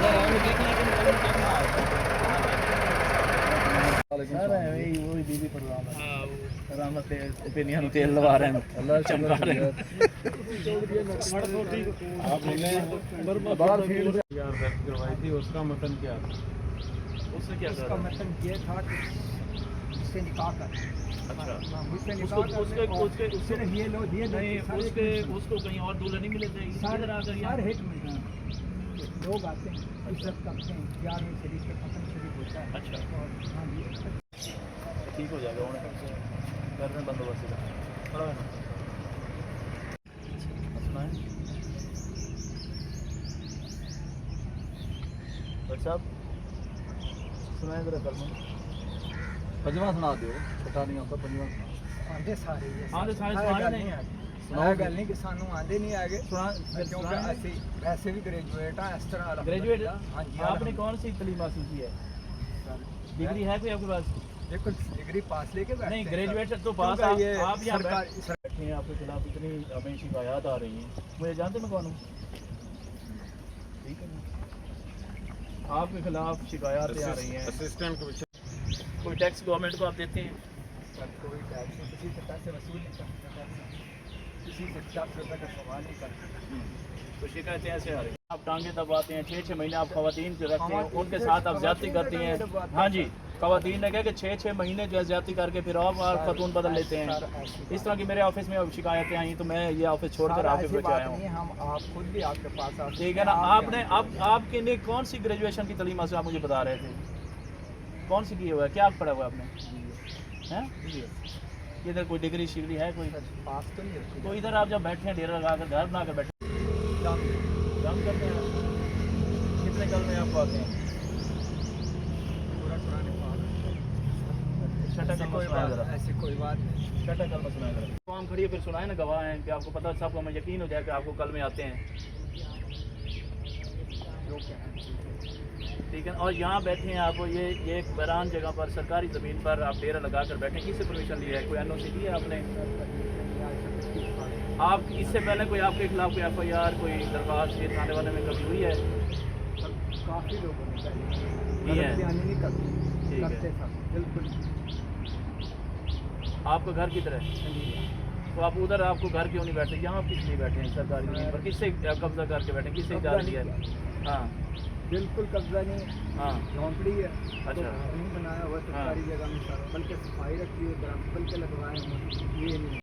Sir वही बीबी पर रहमत ओपिनियन तेल लगा रहे हैं, अल्लाह चमका रहे हैं। बाहर फील्ड यार करवाई थी, उसका मतन क्या था? उससे क्या उसका मतलब ये था कि उससे निकाह कर। अच्छा, उससे उसको उसके उसके उसके सिर्फ ये लोग ये नहीं, उसके उसको कहीं और दूल्हा नहीं मिले थे इधर आकर हर यहाँ? एक में लोग आते हैं, इज्जत करते हैं, प्यार में शरीफ के पसंद शरीफ होता है। अच्छा, और हाँ जी, ठीक हो जाएगा उन्हें कर रहे हैं बंदोबस्त का बड़ा है ना। सुना है डॉक्टर साहब, सुना है जरा कल में पंजवा सुना दो, छठा नहीं आता पंजवा आंदे सारे ये आंदे सारे सुनाए नहीं है। सुनाया गल नहीं कि सानू आंदे नहीं आगे सुना क्योंकि असि वैसे भी ग्रेजुएट हाँ इस तरह ग्रेजुएट हाँ जी। आपने कौन सी तालीम हासिल की है? डिग्री है कोई आपके पास? देखो डिग्री पास लेके बैठे नहीं, हैं ग्रेजुएट तो पास क्योंकि ये आप यहाँ सरकारी बैठे हैं, आपके खिलाफ इतनी हमें शिकायत आ रही हैं, मुझे जानते मैं कौन हूँ? ठीक है ना, आपके खिलाफ शिकायतें आ रही हैं, असिस्टेंट कमिश्नर कोई टैक्स गवर्नमेंट को आप देते हैं? कोई टैक्स नहीं, किसी से पैसे वसूल नहीं करते, किसी से 10 रुपये का सवाल नहीं करते। तो शिकायतें ऐसे आ रही हैं, आप टांगे दबाते हैं, 6-6 महीने आप खवातीन पे रखते हैं, उनके साथ आप ज्यादती करती हैं। हाँ जी, खवातीन ने कहा कि 6-6 महीने जो है ज्यादती करके फिर आप खतून बदल लेते हैं। इस तरह की मेरे ऑफिस में अब शिकायतें आई तो मैं ये ऑफिस छोड़कर आपके ऐसी पास बात आया नहीं हूँ। है, हम आप खुद भी आपके पास आते ठीक है ना, आपने आपके लिए कौन सी ग्रेजुएशन की तालीम हासिल आप मुझे बता रहे थे, कौन सी की हुआ है, क्या पढ़ा हुआ है आपने? हैं इधर कोई डिग्री शिग्री है कोई? पास तो नहीं होती। तो इधर आप जब बैठे हैं डेरा लगा कर घर बना कर बैठे काम करते हैं, कितने कल में आपको आते हैं? पूरा कुरान पाक छठा कल में सुनाया जरा, ऐसी कोई बात नहीं। छठा कल में सुनाया जरा, तो हम खड़ी है फिर सुनाए ना, गवाह हैं कि आपको पता सबको हमें यकीन हो जाए कि आपको कल में आते हैं। जो क्या है ठीक है, और यहाँ बैठे हैं आप, ये एक वीरान जगह पर सरकारी ज़मीन पर आप डेरा लगा कर बैठे हैं, किससे परमिशन लिया है? कोई एनओसी दी है आपने? आप इससे पहले कोई आपके खिलाफ कोई एफआईआर कोई दरख्वास्त ये थाने वाले में कभी हुई है? काफ़ी लोगों ने पहले ये है। गलत बयानी नहीं करते, ठीक है। करते सब बिल्कुल। आपका घर किधर है? तो आप उधर आपको घर क्यों नहीं बैठे, यहाँ आप किस लिए बैठे हैं सरकारी ज़मीन पर? किससे कब्जा करके बैठे हैं, किससे इजाज़त लिया है? हाँ बिल्कुल कब्जा नहीं, हाँ, झोंपड़ी है। अच्छा। तो घर नहीं बनाया हुआ सरकारी जगह में, बल्कि सफाई रखी है, बल्कि लगवाए हैं, ये नहीं।